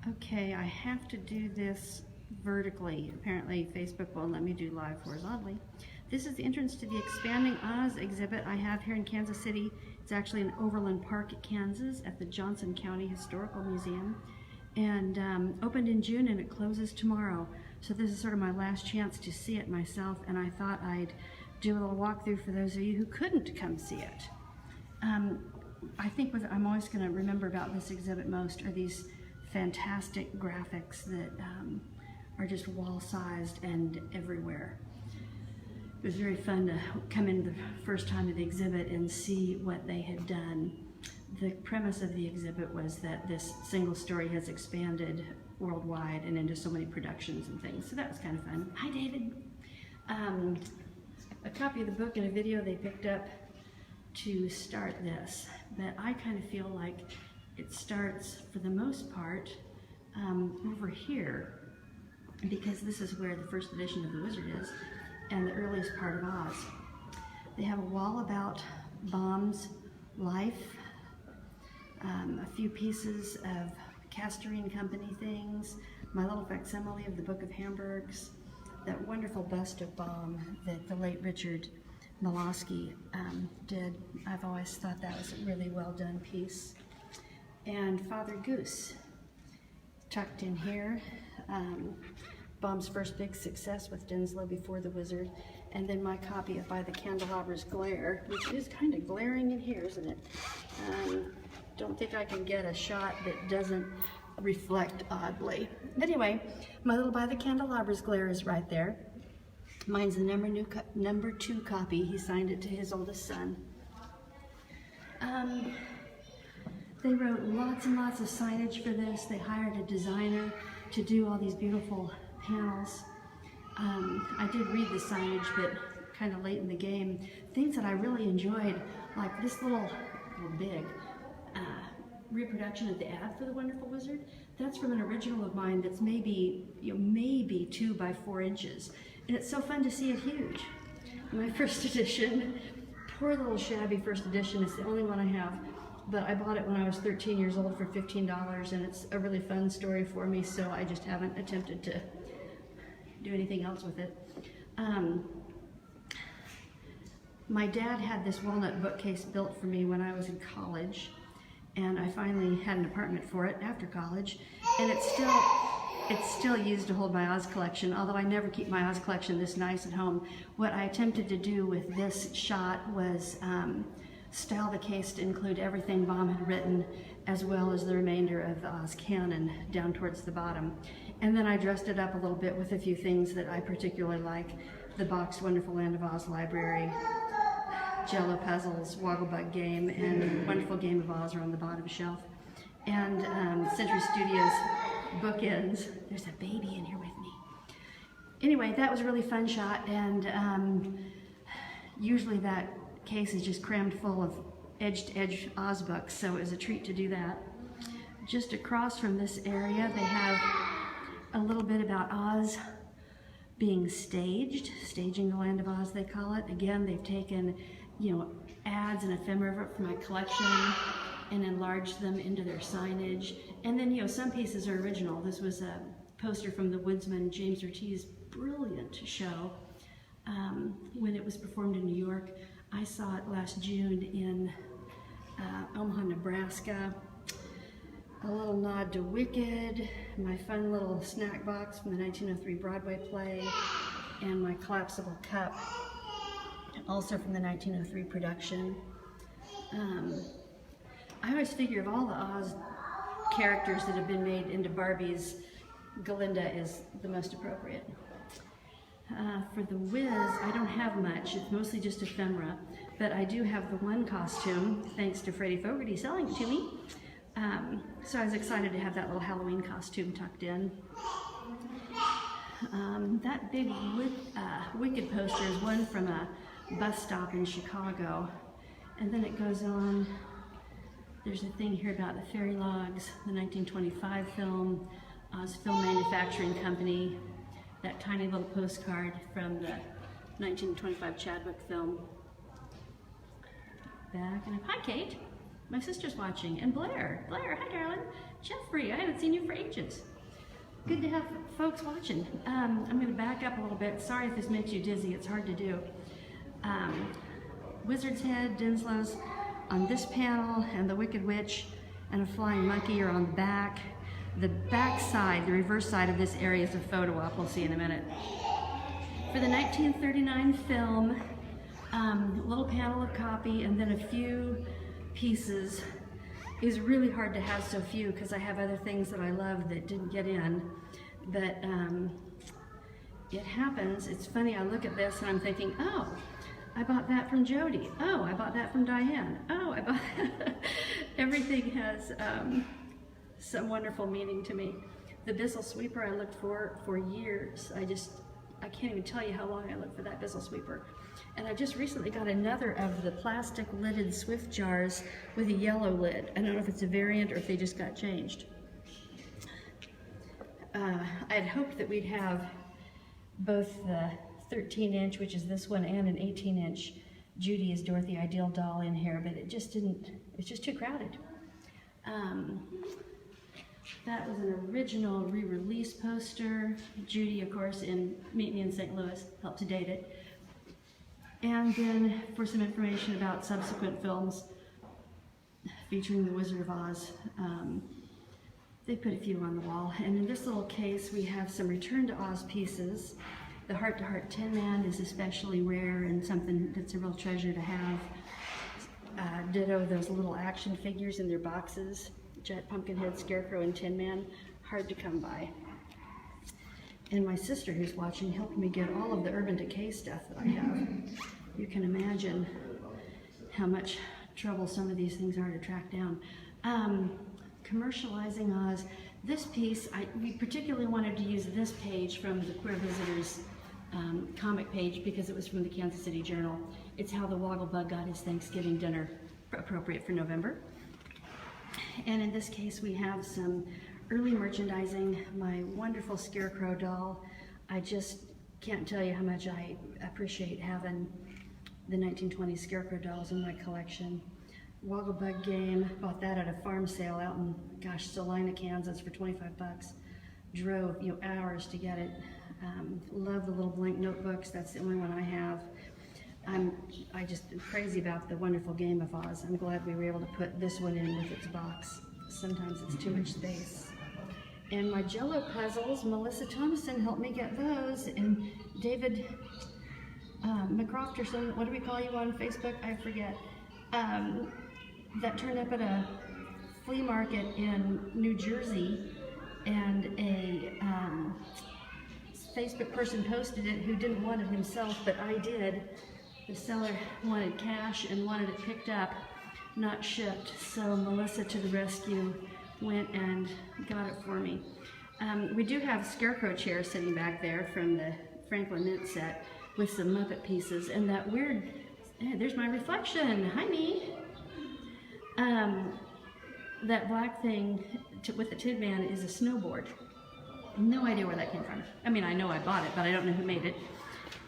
Okay, I have to do this vertically. Apparently Facebook won't let me do live horizontally. This is the entrance to the Expanding Oz exhibit I have here in Kansas City. It's actually in Overland Park, Kansas at the Johnson County Historical Museum, and opened in June and it closes tomorrow. So this is sort of my last chance to see it myself, and I thought I'd do a little walkthrough for those of you who couldn't come see it. I think what I'm always going to remember about this exhibit most are these fantastic graphics that are just wall-sized and everywhere. It was very fun to come in the first time to the exhibit and see what they had done. The premise of the exhibit was that this single story has expanded worldwide and into so many productions and things, so that was kind of fun. Hi, David. A copy of the book and a video they picked up to start this, but I kind of feel like it starts, for the most part, over here, because this is where the first edition of The Wizard is, and the earliest part of Oz. They have a wall about Baum's life, a few pieces of Castorine Company things, my little facsimile of the Book of Hamburgs, that wonderful bust of Baum that the late Richard Malosky did. I've always thought that was a really well done piece. And Father Goose, tucked in here. Baum's first big success with Denslow before The Wizard. And then my copy of By the Candelabra's Glare, which is kind of glaring in here, isn't it? Don't think I can get a shot that doesn't reflect oddly. But anyway, my little By the Candelabra's Glare is right there. Mine's the number 2 copy. He signed it to his oldest son. They wrote lots and lots of signage for this. They hired a designer to do all these beautiful panels. I did read the signage, but kind of late in the game. Things that I really enjoyed, like this little big reproduction of the ad for The Wonderful Wizard. That's from an original of mine that's maybe 2 by 4 inches. And it's so fun to see it huge. My first edition, poor little shabby first edition, it's the only one I have, but I bought it when I was 13 years old for $15, and it's a really fun story for me, so I just haven't attempted to do anything else with it. My dad had this walnut bookcase built for me when I was in college, and I finally had an apartment for it after college, and it's still used to hold my Oz collection, although I never keep my Oz collection this nice at home. What I attempted to do with this shot was style the case to include everything Baum had written, as well as the remainder of the Oz canon down towards the bottom. And then I dressed it up a little bit with a few things that I particularly like. The boxed Wonderful Land of Oz library, Jello puzzles, Wogglebug game, and Wonderful Game of Oz are on the bottom shelf. And Century Studios bookends. There's a baby in here with me. Anyway, that was a really fun shot, and usually that case is just crammed full of edge-to-edge Oz books, so it was a treat to do that. Just across from this area, they have a little bit about Oz being staged, staging the Land of Oz, they call it. Again, they've taken, ads and ephemera from my collection and enlarged them into their signage. And then, some pieces are original. This was a poster from the woodsman James Ortiz's brilliant show when it was performed in New York. I saw it last June in Omaha, Nebraska. A little nod to Wicked, my fun little snack box from the 1903 Broadway play, and my collapsible cup, also from the 1903 production. I always figure of all the Oz characters that have been made into Barbies, Galinda is the most appropriate. For the Wiz, I don't have much. It's mostly just ephemera, but I do have the one costume, thanks to Freddie Fogarty selling it to me. So I was excited to have that little Halloween costume tucked in. That big Wicked poster is one from a bus stop in Chicago. And then it goes on. There's a thing here about the Fairy Logs, the 1925 film, Oz Film Manufacturing Company, that tiny little postcard from the 1925 Chadwick film. Back and up. Hi, Kate. My sister's watching, and Blair, hi darling. Jeffrey, I haven't seen you for ages. Good to have folks watching. I'm going to back up a little bit. Sorry if this makes you dizzy, it's hard to do. Wizard's Head, Dinslow's on this panel, and the Wicked Witch and a Flying Monkey are on the back. The back side, the reverse side of this area is a photo op we'll see in a minute. For the 1939 film, a little panel of copy and then a few pieces. It was really hard to have so few because I have other things that I love that didn't get in, but it happens. It's funny, I look at this and I'm thinking, oh, I bought that from Jody. Oh, I bought that from Diane. Oh, I bought that. Everything has some wonderful meaning to me. The Bissell sweeper I looked for years. I can't even tell you how long I looked for that Bissell sweeper. And I just recently got another of the plastic lidded Swift jars with a yellow lid. I don't know if it's a variant or if they just got changed. I had hoped that we'd have both the 13-inch, which is this one, and an 18-inch Judy is Dorothy Ideal doll in here, but it just didn't, it's just too crowded. That was an original re-release poster. Judy, of course, in Meet Me in St. Louis, helped to date it. And then for some information about subsequent films featuring the Wizard of Oz, they put a few on the wall. And in this little case, we have some Return to Oz pieces. The Heart to Heart Tin Man is especially rare and something that's a real treasure to have. Ditto those little action figures in their boxes. Jet, Pumpkinhead, Scarecrow, and Tin Man, hard to come by. And my sister, who's watching, helped me get all of the Urban Decay stuff that I have. You can imagine how much trouble some of these things are to track down. Commercializing Oz. This piece, we particularly wanted to use this page from the Queer Visitors comic page because it was from the Kansas City Journal. It's how the Wogglebug got his Thanksgiving dinner, appropriate for November. And in this case, we have some early merchandising. My wonderful Scarecrow doll. I just can't tell you how much I appreciate having the 1920s Scarecrow dolls in my collection. Wogglebug game, bought that at a farm sale out in, gosh, Salina, Kansas for 25 bucks. Drove, hours to get it. Love the little blank notebooks. That's the only one I have. I just am crazy about the wonderful Game of Oz. I'm glad we were able to put this one in with its box. Sometimes it's too much space. And my Jell-O puzzles, Melissa Thomason helped me get those, and David McCrofterson, what do we call you on Facebook? I forget. That turned up at a flea market in New Jersey, and a Facebook person posted it who didn't want it himself, but I did. The seller wanted cash and wanted it picked up, not shipped, so Melissa to the rescue went and got it for me. We do have Scarecrow chairs sitting back there from the Franklin Mint set with some Muppet pieces, and that weird, there's my reflection, hi me. That black thing with the Tin Man is a snowboard. No idea where that came from. I mean, I know I bought it, but I don't know who made it.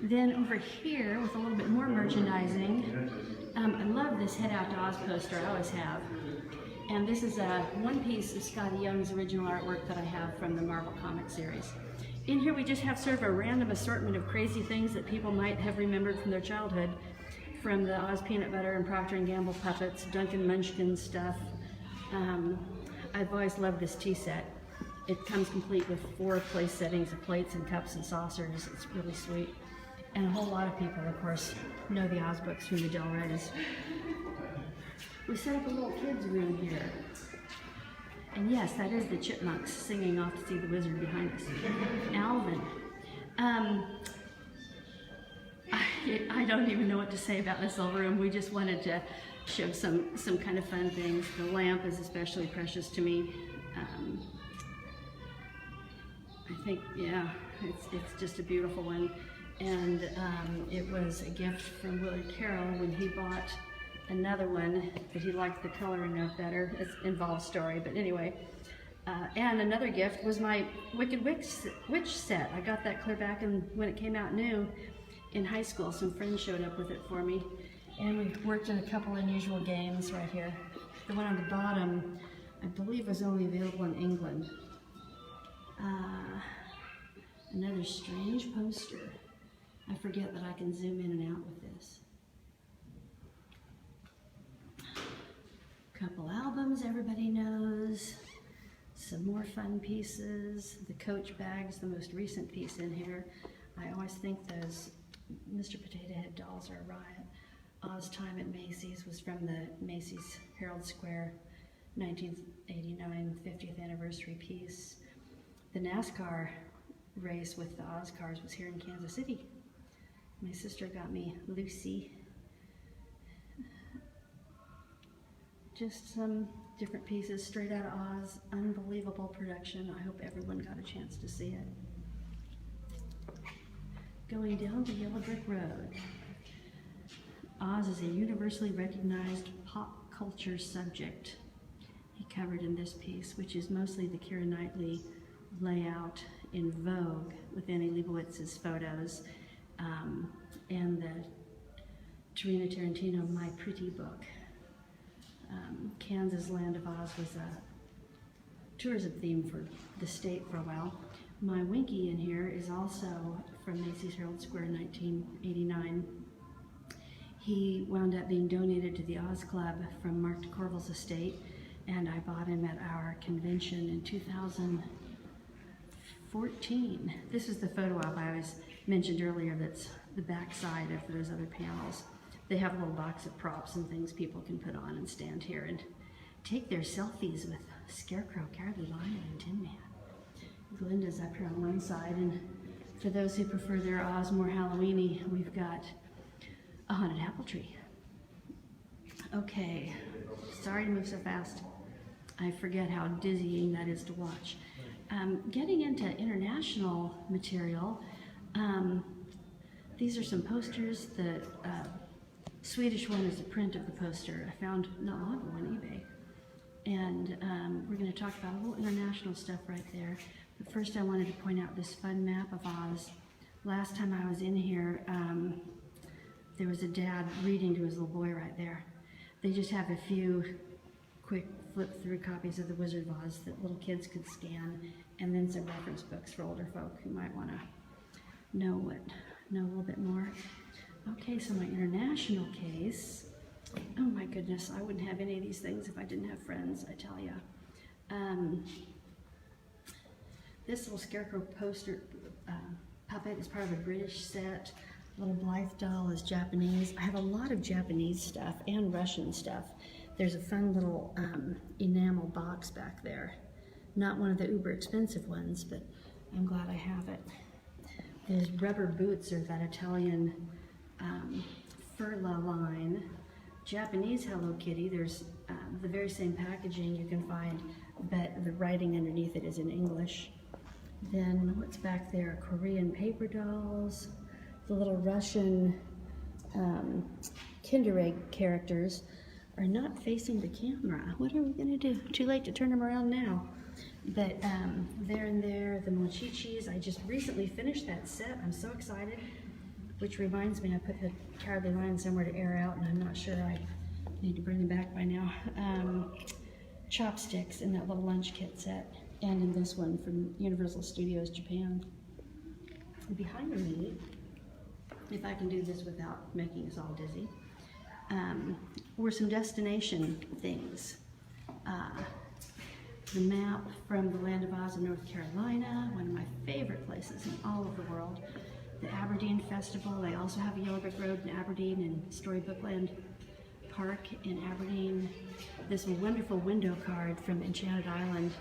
Then over here, with a little bit more merchandising, I love this Head Out to Oz poster, I always have. And this is one piece of Scotty Young's original artwork that I have from the Marvel comic series. In here we just have sort of a random assortment of crazy things that people might have remembered from their childhood, from the Oz Peanut Butter and Procter & Gamble puppets, Duncan Munchkin stuff. I've always loved this tea set. It comes complete with 4 place settings of plates and cups and saucers. It's really sweet. And a whole lot of people, of course, know the Oz books from the Del Reyes. We set up a little kids' room here. And yes, that is the chipmunks singing Off to See the Wizard behind us. Alvin. I don't even know what to say about this little room. We just wanted to show some kind of fun things. The lamp is especially precious to me. I think, yeah, it's just a beautiful one. And it was a gift from Willard Carroll when he bought another one that he liked the coloring of better. It involves story, but anyway. And another gift was my Wicked Witch set. I got that clear back when it came out new in high school. Some friends showed up with it for me. And we worked in a couple unusual games right here. The one on the bottom, I believe, was only available in England. Another strange poster. I forget that I can zoom in and out with this. Couple albums everybody knows. Some more fun pieces. The Coach bag's the most recent piece in here. I always think those Mr. Potato Head dolls are a riot. Oz Time at Macy's was from the Macy's Herald Square 1989 50th anniversary piece. The NASCAR race with the Oz cars was here in Kansas City. My sister got me Lucy. Just some different pieces straight out of Oz. Unbelievable production. I hope everyone got a chance to see it. Going down the Yellow Brick Road. Oz is a universally recognized pop culture subject. He covered in this piece, which is mostly the Keira Knightley layout in Vogue with Annie Leibovitz's photos, and the Tarina Tarantino My Pretty Book. Kansas Land of Oz was a tourism theme for the state for a while. My Winky in here is also from Macy's Herald Square 1989. He wound up being donated to the Oz Club from Mark DeCorville's estate, and I bought him at our convention in 2014. This is the photo op I was mentioned earlier that's the back side of those other panels. They have a little box of props and things people can put on and stand here and take their selfies with Scarecrow, Cowardly Lion, and Tin Man. Glinda's up here on one side, and for those who prefer their Oz more Halloween-y, we've got a haunted apple tree. Okay, sorry to move so fast. I forget how dizzying that is to watch. Getting into international material, these are some posters. The Swedish one is a print of the poster I found not long ago on eBay. And we're going to talk about a little international stuff right there. But first I wanted to point out this fun map of Oz. Last time I was in here, there was a dad reading to his little boy right there. They just have a few quick flip-through copies of The Wizard of Oz that little kids could scan, and then some reference books for older folk who might want to know a little bit more. Okay, so my international case. Oh my goodness, I wouldn't have any of these things if I didn't have friends, I tell ya. This little Scarecrow poster puppet is part of a British set. Little Blythe doll is Japanese. I have a lot of Japanese stuff and Russian stuff. There's a fun little enamel box back there. Not one of the uber expensive ones, but I'm glad I have it. There's rubber boots or that Italian Furla line. Japanese Hello Kitty. There's the very same packaging you can find, but the writing underneath it is in English. Then what's back there? Korean paper dolls. The little Russian Kinder Egg characters are not facing the camera. What are we gonna do? Too late to turn them around now. But there and there, the Mochichis. I just recently finished that set. I'm so excited. Which reminds me, I put the Cowardly Lion somewhere to air out, and I'm not sure I need to bring them back by now. Chopsticks in that little lunch kit set, and in this one from Universal Studios Japan. And behind me, if I can do this without making us all dizzy, were some destination things. The map from the Land of Oz in North Carolina, one of my favorite places in all of the world. The Aberdeen Festival. They also have a Yellow Brick Road in Aberdeen and Storybookland Park in Aberdeen. This wonderful window card from Enchanted Island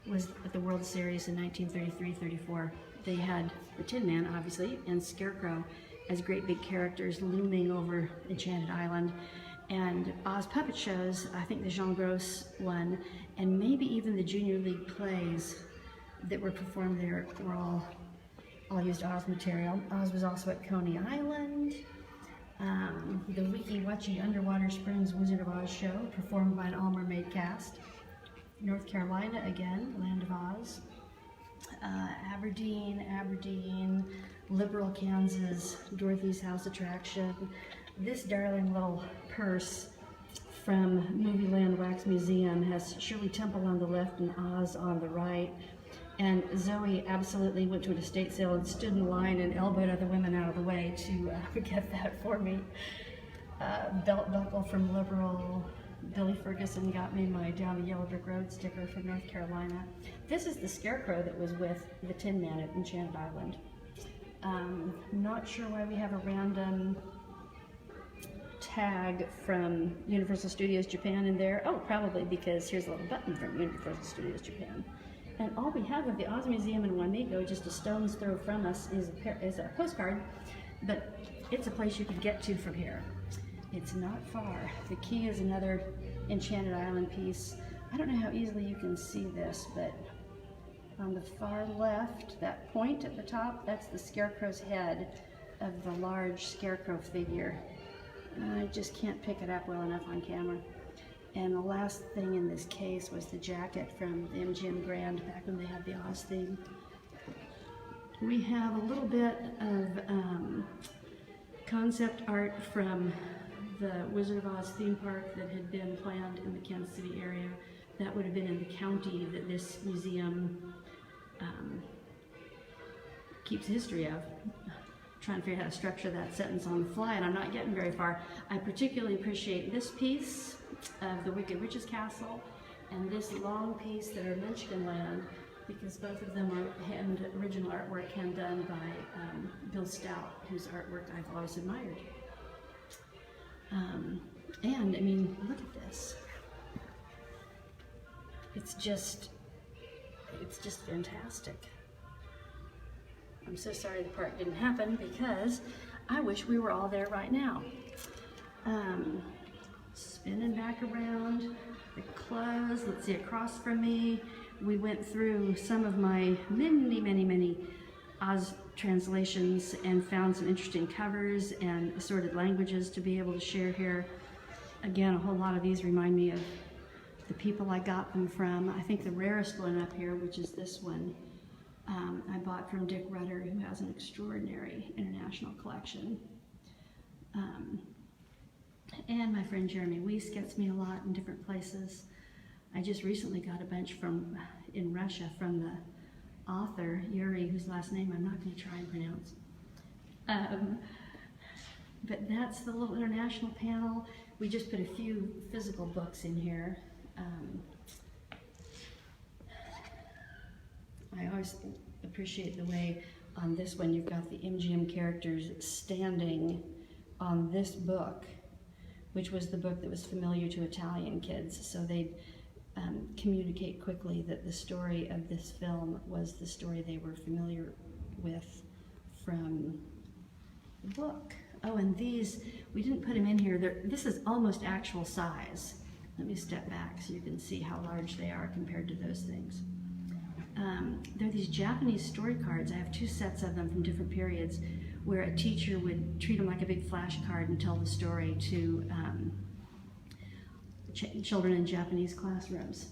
was at the World Series in 1933-34. They had the Tin Man, obviously, and Scarecrow as great big characters looming over Enchanted Island. And Oz puppet shows, I think the Jean Gros one, and maybe even the Junior League plays that were performed there were all used Oz material. Oz was also at Coney Island. The Wiki Watchy Underwater Springs Wizard of Oz show, performed by an All Mermaid cast. North Carolina again, Land of Oz. Aberdeen, Liberal, Kansas, Dorothy's House attraction. This darling little purse from Movieland Wax Museum has Shirley Temple on the left and Oz on the right. And Zoe absolutely went to an estate sale and stood in line and elbowed other women out of the way to get that for me. Belt buckle from Liberal. Billy Ferguson got me my Down the Yellow Brick Road sticker from North Carolina. This is the scarecrow that was with the Tin Man at Enchanted Island. Not sure why we have a random tag from Universal Studios Japan in there. Oh, probably because here's a little button from Universal Studios Japan. And all we have of the Oz Museum in Wamego, just a stone's throw from us, is a postcard, but it's a place you could get to from here. It's not far. The Key is another Enchanted Island piece. I don't know how easily you can see this, but on the far left, that point at the top, that's the Scarecrow's head of the large Scarecrow figure. I just can't pick it up well enough on camera. And the last thing in this case was the jacket from the MGM Grand back when they had the Oz theme. We have a little bit of concept art from the Wizard of Oz theme park that had been planned in the Kansas City area. That would have been in the county that this museum keeps history of. Trying to figure out how to structure that sentence on the fly, and I'm not getting very far. I particularly appreciate this piece of the Wicked Witch's Castle and this long piece that are Munchkinland, because both of them are original artwork hand done by Bill Stout, whose artwork I've always admired. And I mean, look at this. It's just fantastic. I'm so sorry the part didn't happen because I wish we were all there right now. Spinning back around, the clothes, let's see, across from me, we went through some of my many Oz translations and found some interesting covers and assorted languages to be able to share here. Again, a whole lot of these remind me of the people I got them from. I think the rarest one up here, which is this one, I bought from Dick Rutter, who has an extraordinary international collection. And my friend Jeremy Weiss gets me a lot in different places. I just recently got a bunch in Russia from the author, Yuri, whose last name I'm not going to try and pronounce. But that's the little international panel. We just put a few physical books in here. I always appreciate the way on this one you've got the MGM characters standing on this book, which was the book that was familiar to Italian kids, so they'd communicate quickly that the story of this film was the story they were familiar with from the book. Oh, and these, we didn't put them in here. This is almost actual size. Let me step back so you can see how large they are compared to those things. They're these Japanese story cards. I have 2 sets of them from different periods where a teacher would treat them like a big flashcard and tell the story to children in Japanese classrooms.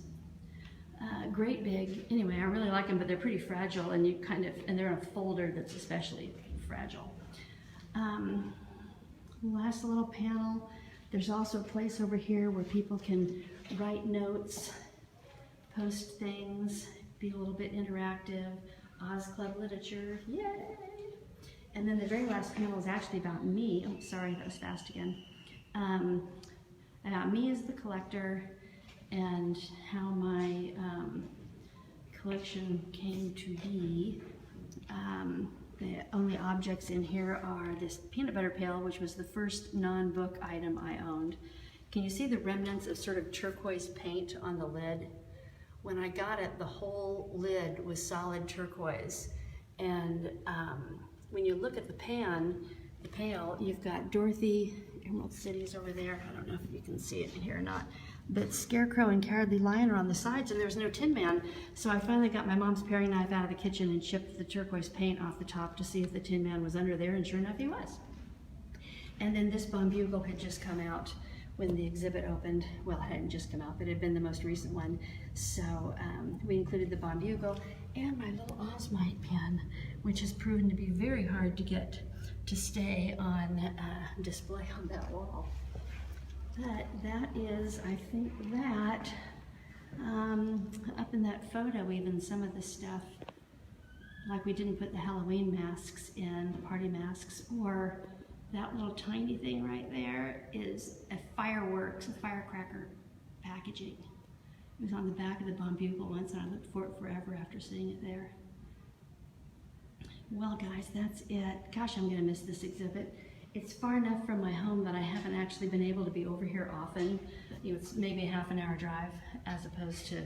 Great big, anyway, I really like them, but they're pretty fragile, and and they're in a folder that's especially fragile. Last little panel, there's also a place over here where people can write notes, post things, be a little bit interactive. Oz Club literature, yay! And then the very last panel is actually about me. Oh, sorry, that was fast again. About me as the collector and how my collection came to be. The only objects in here are this peanut butter pail, which was the first non-book item I owned. Can you see the remnants of sort of turquoise paint on the lid? When I got it, the whole lid was solid turquoise. And when you look at the pail, you've got Dorothy, Emerald City's over there. I don't know if you can see it in here or not. But Scarecrow and Cowardly Lion are on the sides, and there's no Tin Man. So I finally got my mom's paring knife out of the kitchen and chipped the turquoise paint off the top to see if the Tin Man was under there, and sure enough he was. And then this Bomb Bugle had just come out when the exhibit opened. Well, it hadn't just come out, but it had been the most recent one. So we included the Bomb Bugle and my little Ozmite pen, which has proven to be very hard to get to stay on display on that wall. But that is, I think that, up in that photo even, some of the stuff, like we didn't put the Halloween masks in, the party masks, or that little tiny thing right there is a firecracker packaging. It was on the back of the Bombugle once, and I looked for it forever after seeing it there. Well guys, that's it. Gosh, I'm gonna miss this exhibit. It's far enough from my home that I haven't actually been able to be over here often. You know, it's maybe a half-an-hour drive as opposed to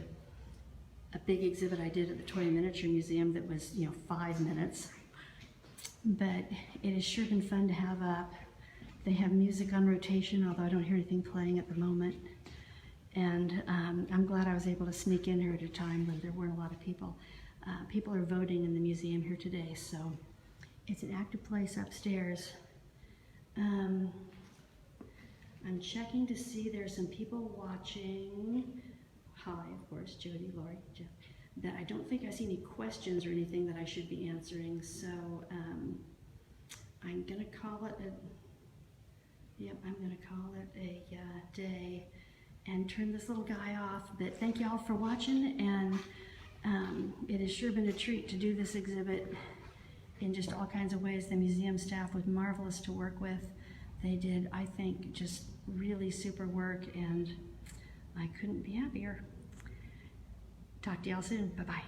a big exhibit I did at the Toy Miniature Museum that was, 5 minutes. But it has sure been fun to have up. They have music on rotation, although I don't hear anything playing at the moment. And I'm glad I was able to sneak in here at a time when there weren't a lot of people. People are voting in the museum here today, so it's an active place upstairs. I'm checking to see there's some people watching. Hi, of course, Jody, Lori, Jeff. That I don't think I see any questions or anything that I should be answering, so I'm gonna call it a day and turn this little guy off. But thank you all for watching, and it has sure been a treat to do this exhibit in just all kinds of ways. The museum staff was marvelous to work with. They did, I think, just really super work, and I couldn't be happier. Talk to y'all soon. Bye-bye.